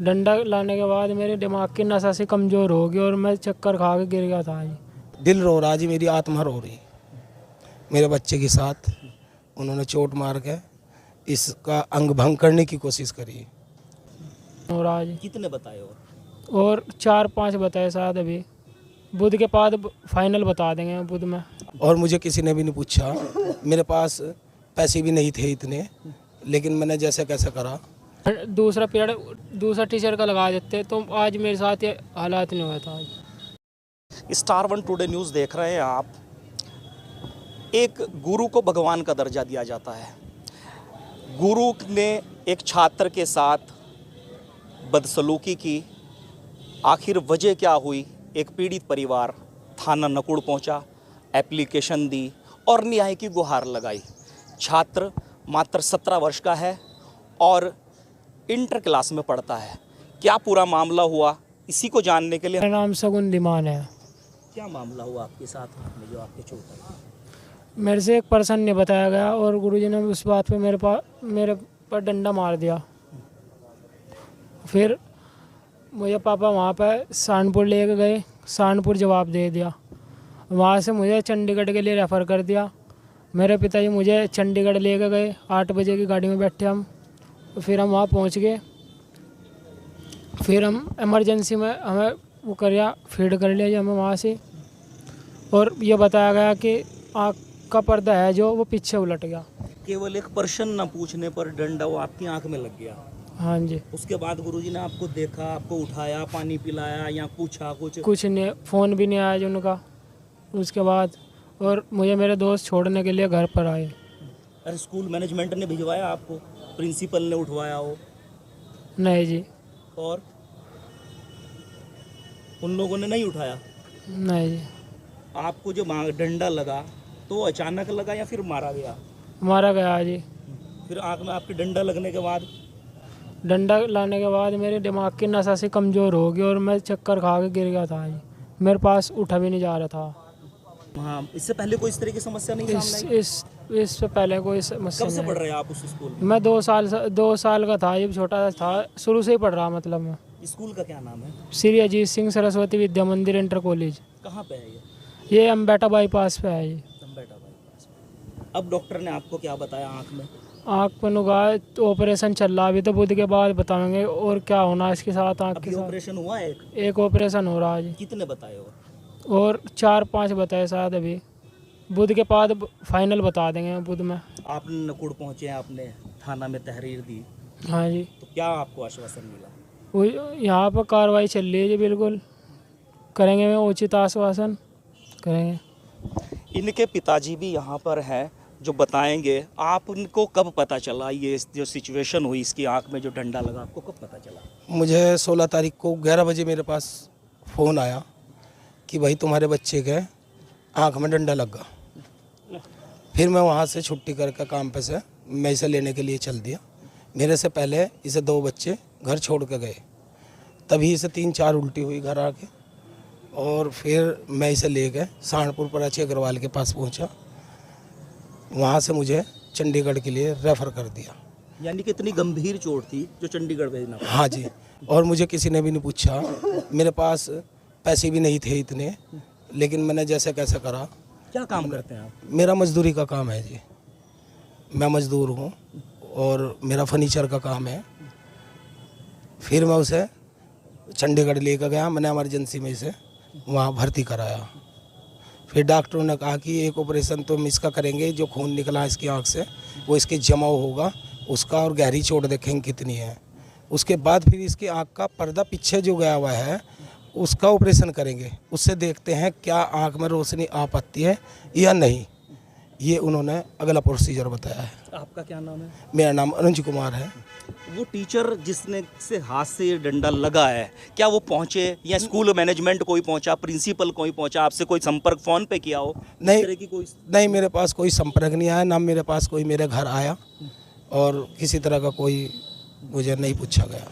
डंडा लाने के बाद मेरे दिमाग की नसा से कमज़ोर हो गई और मैं चक्कर खा के गिर गया था जी। दिल रो रहा जी, मेरी आत्मा रो रही। मेरे बच्चे के साथ उन्होंने चोट मार के इसका अंग भंग करने की कोशिश करी। और आज कितने बताए? और 4-5 बताए शायद, अभी बुध के बाद फाइनल बता देंगे बुध में। और मुझे किसी ने भी नहीं पूछा, मेरे पास पैसे भी नहीं थे इतने, लेकिन मैंने जैसे कैसे करा। दूसरा पीरियड दूसरा टीचर का लगा देते तो आज मेरे साथ ये हालात नहीं हुआ था आज। स्टार वन टुडे न्यूज़ देख रहे हैं आप। एक गुरु को भगवान का दर्जा दिया जाता है। गुरु ने एक छात्र के साथ बदसलूकी की, आखिर वजह क्या हुई? एक पीड़ित परिवार थाना नकुड़ पहुंचा, एप्लीकेशन दी और न्याय की गुहार लगाई। छात्र मात्र 17 वर्ष का है और इंटर क्लास में पढ़ता है। क्या पूरा मामला हुआ, इसी को जानने के लिए मेरा नाम सगुन धीमान है। क्या मामला हुआ आपके साथ में जो आपके चोट आई? मेरे से एक पर्सन ने बताया गया और गुरुजी ने उस बात पे मेरे पर डंडा मार दिया। फिर मुझे पापा वहाँ पर सहारनपुर लेके गए, सहारनपुर जवाब दे दिया। वहाँ से मुझे चंडीगढ़ के लिए रेफ़र कर दिया। मेरे पिताजी मुझे चंडीगढ़ लेके गए, 8 बजे की गाड़ी में बैठे हम। फिर हम वहाँ पहुँच गए। फिर हम इमरजेंसी में हमें वो फीड कर लिया जी हमें वहाँ से। और ये बताया गया कि आँख का पर्दा है जो वो पीछे उलट गया। केवल एक प्रश्न न पूछने पर डंडा वो आपकी आंख में लग गया। हाँ जी। उसके बाद गुरुजी ने आपको देखा, आपको उठाया, पानी पिलाया या पूछा कुछ नहीं, फ़ोन भी नहीं आया जी उनका उसके बाद। और मुझे मेरे दोस्त छोड़ने के लिए घर पर आए। अरे स्कूल मैनेजमेंट ने भिजवाया आपको? प्रिंसिपल ने उठवाया हो? नहीं जी। और उन लोगों ने नहीं उठाया? नहीं जी। आपको जो डंडा लगा तो अचानक लगा या फिर मारा गया? मारा गया जी। फिर आंख में आपके डंडा लगने के बाद? डंडा लाने के बाद मेरे दिमाग की नसा से कमज़ोर हो गई और मैं चक्कर खा के गिर गया था जी। मेरे पास उठा भी नहीं जा रहा था। हाँ, इससे पहले कोई इस तरह की समस्या नहीं सामने आई? इससे पहले कोई समस्या कब से नहीं पढ़ आई। रहे हैं आप उस स्कूल में? मैं 2 साल का था, जब छोटा था शुरू से ही पढ़ रहा, मतलब मैं। स्कूल का क्या नाम है? श्री अजीत सिंह सरस्वती विद्या मंदिर इंटर कॉलेज। कहाँ पे है ये? ये अम्बेटा बाईपास पे है ये। अम्बेटा बाईपास। अब डॉक्टर ने आपको क्या बताया आँख में? आँख पर नुका तो ऑपरेशन चल रहा, अभी तो बुध के बाद बताएंगे और क्या होना इसके साथ। आँख के अभी साथ ऑपरेशन हुआ है? एक ऑपरेशन हो रहा है जी। कितने बताए हो? और 4-5 बताए शायद, अभी बुध के बाद फाइनल बता देंगे बुध में। आपने नकुड़ पहुंचे, आपने थाना में तहरीर दी, हाँ जी। तो क्या आपको आश्वासन मिला? वो यहाँ पर कार्रवाई चल रही है जी, बिल्कुल करेंगे, मैं उचित आश्वासन करेंगे। इनके पिताजी भी यहाँ पर हैं जो बताएंगे। आपको कब पता चला ये जो सिचुएशन हुई, इसकी आंख में जो डंडा लगा, आपको कब पता चला? मुझे 16 तारीख को 11 बजे मेरे पास फ़ोन आया कि भाई तुम्हारे बच्चे के आँख में डंडा लग गया। फिर मैं वहाँ से छुट्टी करके काम पे से मैं इसे लेने के लिए चल दिया। मेरे से पहले इसे 2 बच्चे घर छोड़ के गए, तभी इसे 3-4 उल्टी हुई घर आके। और फिर मैं इसे ले गए सहारनपुर प्राची अग्रवाल के पास पहुँचा। वहाँ से मुझे चंडीगढ़ के लिए रेफ़र कर दिया। यानी कि इतनी गंभीर चोट थी जो चंडीगढ़ भेजना पड़ा? हाँ जी। और मुझे किसी ने भी नहीं पूछा, मेरे पास पैसे भी नहीं थे इतने, लेकिन मैंने जैसे कैसे करा। क्या काम करते हैं आप? मेरा मजदूरी का काम है जी, मैं मजदूर हूँ और मेरा फर्नीचर का काम है। फिर मैं उसे चंडीगढ़ लेकर गया, मैंने इमरजेंसी में इसे वहाँ भर्ती कराया। फिर डॉक्टरों ने कहा कि एक ऑपरेशन तो हम इसका करेंगे, जो खून निकला इसकी आँख से वो इसके जमाव होगा उसका, और गहरी चोट देखेंगे कितनी है। उसके बाद फिर इसकी आँख का पर्दा पीछे जो गया हुआ है उसका ऑपरेशन करेंगे, उससे देखते हैं क्या आँख में रोशनी आ पाती है या नहीं। ये उन्होंने अगला प्रोसीजर बताया है। आपका क्या नाम है? मेरा नाम अनुज कुमार है। वो टीचर जिसने से हाथ से ये डंडा लगा है, क्या वो पहुंचे या स्कूल मैनेजमेंट कोई पहुंचा, प्रिंसिपल कोई पहुंचा, आपसे कोई संपर्क फ़ोन पे किया हो? नहीं, इस तरह की कोई? नहीं, मेरे पास कोई संपर्क नहीं आया, ना मेरे पास कोई मेरे घर आया, और किसी तरह का कोई मुझे नहीं पूछा गया।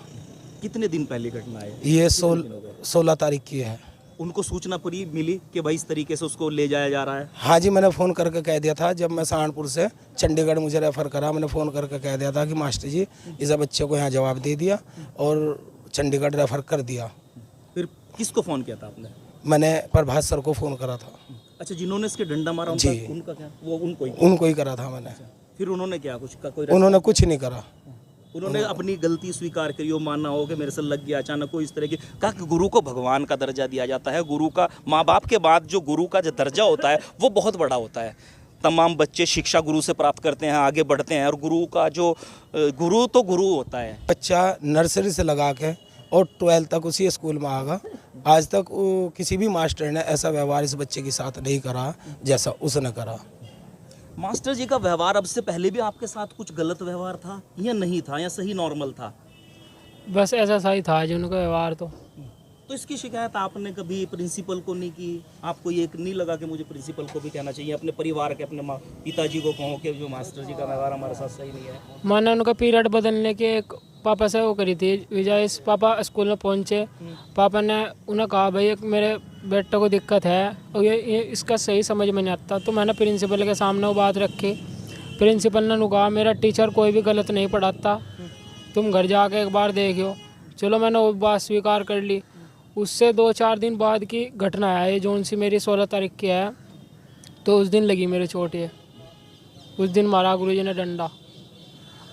कितने दिन पहले घटना है ये 16 तारीख की है। उनको सूचना पूरी मिली कि भाई इस तरीके से उसको ले जाया जा रहा है? हाँ जी, मैंने फ़ोन करके कह दिया था, जब मैं सहारनपुर से चंडीगढ़ मुझे रेफ़र करा, मैंने फ़ोन करके कह दिया था कि मास्टर जी इस बच्चे को यहाँ जवाब दे दिया और चंडीगढ़ रेफर कर दिया। फिर किसको फ़ोन किया था आपने? मैंने प्रभात सर को फ़ोन करा था। अच्छा, जिन्होंने इसके डंडा मारा जी। उनका क्या? वो उनको ही? उनको ही करा था मैंने। फिर उन्होंने क्या कुछ का कोई उन्होंने कुछ नहीं करा। उन्होंने अपनी गलती स्वीकार करी हो, मानना हो कि मेरे से लग गया अचानक कोई इस तरह की? कहा कि गुरु को भगवान का दर्जा दिया जाता है। गुरु का, माँ बाप के बाद जो गुरु का जो दर्जा होता है वो बहुत बड़ा होता है। तमाम बच्चे शिक्षा गुरु से प्राप्त करते हैं, आगे बढ़ते हैं, और गुरु का जो गुरु तो गुरु होता है। बच्चा नर्सरी से लगा के और 12th तक उसी स्कूल में आगा। आज तक किसी भी मास्टर ने ऐसा व्यवहार इस बच्चे के साथ नहीं करा जैसा उसने करा। मास्टर जी का व्यवहार, अब से पहले भी आपके साथ कुछ गलत व्यवहार था या नहीं था, या सही नॉर्मल था? बस ऐसा सही था जी उनका व्यवहार तो इसकी शिकायत आपने कभी प्रिंसिपल को नहीं की? आपको ये नहीं लगा कि मुझे प्रिंसिपल को भी कहना चाहिए, अपने परिवार के, अपने पिताजी को कहो कि जो मास्टर जी का व्यवहार हमारे साथ सही नहीं है? मैंने उनका पीरियड बदलने के एक पापा से वो करी थी विजय। पापा स्कूल में पहुंचे, पापा ने उन्हें कहा भाई एक मेरे बेटे को दिक्कत है और ये इसका सही समझ में नहीं आता। तो मैंने प्रिंसिपल के सामने वो बात रखी। प्रिंसिपल ने कहा मेरा टीचर कोई भी गलत नहीं पढ़ाता, तुम घर जाके एक बार देखियो। चलो मैंने वो बात स्वीकार कर ली। उससे 2-4 दिन बाद की घटना है ये, जोन सी मेरी 16 तारीख की है। तो उस दिन लगी मेरी चोट ये, उस दिन मारा गुरुजी ने डंडा।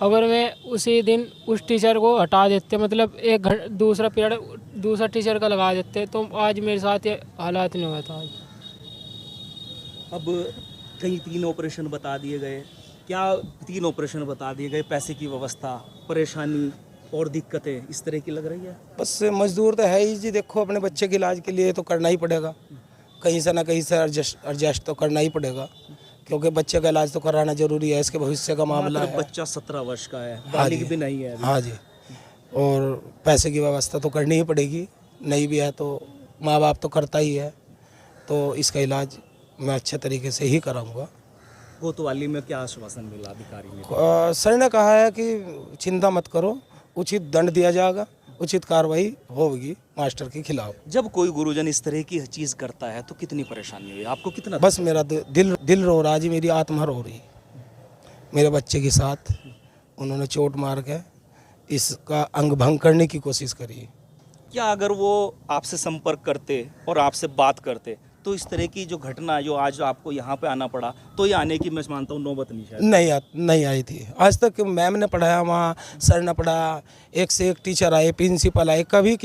अगर मैं उसी दिन उस टीचर को हटा देते, मतलब एक दूसरा पीरियड दूसरा टीचर का लगा देते, तो आज मेरे साथ ये हालात नहीं हुआ था। आज अब कहीं 3 ऑपरेशन बता दिए गए, क्या 3 ऑपरेशन बता दिए गए, पैसे की व्यवस्था, परेशानी और दिक्कतें इस तरह की लग रही है? बस मजदूर तो है ही जी। देखो अपने बच्चे के इलाज के लिए तो करना ही पड़ेगा, कहीं से ना कहीं से एडजस्ट तो करना ही पड़ेगा, क्योंकि बच्चे का इलाज तो कराना जरूरी है, इसके भविष्य का मामला है। बच्चा 17 वर्ष का है, बालिग भी नहीं है अभी। हाँ जी, और पैसे की व्यवस्था तो करनी ही पड़ेगी, नहीं भी है तो माँ बाप तो करता ही है। तो इसका इलाज मैं अच्छे तरीके से ही कराऊंगा। कोतवाली में क्या आश्वासन मिला अधिकारी ने? सर ने कहा है कि चिंता मत करो, उचित दंड दिया जाएगा, उचित कार्रवाई होगी मास्टर के खिलाफ। जब कोई गुरुजन इस तरह की चीज़ करता है तो कितनी परेशानी हुई आपको? कितना? बस मेरा दिल रो रहा जी, मेरी आत्मा रो रही। मेरे बच्चे के साथ उन्होंने चोट मार के इसका अंग भंग करने की कोशिश करी। क्या अगर वो आपसे संपर्क करते और आपसे बात करते तो इस तरह की जो घटना जो आज आपको यहाँ पे आना पड़ा, तो ये आने की मैं मानता हूँ नौबत नहीं शायद नहीं आई थी आज तक। मैम ने पढ़ाया वहाँ, सर ने पढ़ाया, एक से एक टीचर आए, प्रिंसिपल आए, कभी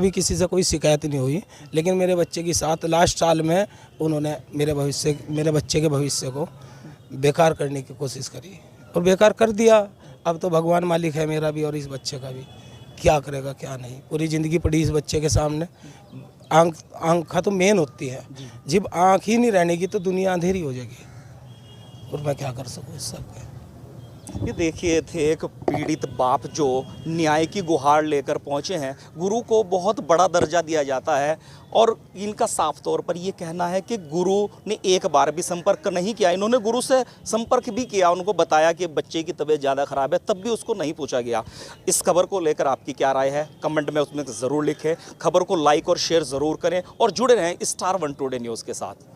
किसी से कोई शिकायत नहीं हुई। लेकिन मेरे बच्चे के साथ लास्ट साल में उन्होंने मेरे बच्चे के भविष्य को बेकार करने की कोशिश करी और बेकार कर दिया। अब तो भगवान मालिक है मेरा भी और इस बच्चे का भी, क्या करेगा क्या नहीं। पूरी ज़िंदगी पड़ी इस बच्चे के सामने। आँख तो मेन होती है, जब आँख ही नहीं रहने की तो दुनिया अंधेरी हो जाएगी, और मैं क्या कर सकूँ इस सब पे। ये देखिए थे एक पीड़ित बाप जो न्याय की गुहार लेकर पहुंचे हैं। गुरु को बहुत बड़ा दर्जा दिया जाता है और इनका साफ तौर पर ये कहना है कि गुरु ने एक बार भी संपर्क नहीं किया। इन्होंने गुरु से संपर्क भी किया, उनको बताया कि बच्चे की तबीयत ज़्यादा ख़राब है, तब भी उसको नहीं पूछा गया। इस खबर को लेकर आपकी क्या राय है कमेंट में उसमें ज़रूर लिखें। खबर को लाइक और शेयर ज़रूर करें और जुड़े रहें स्टार 1 टुडे न्यूज़ के साथ।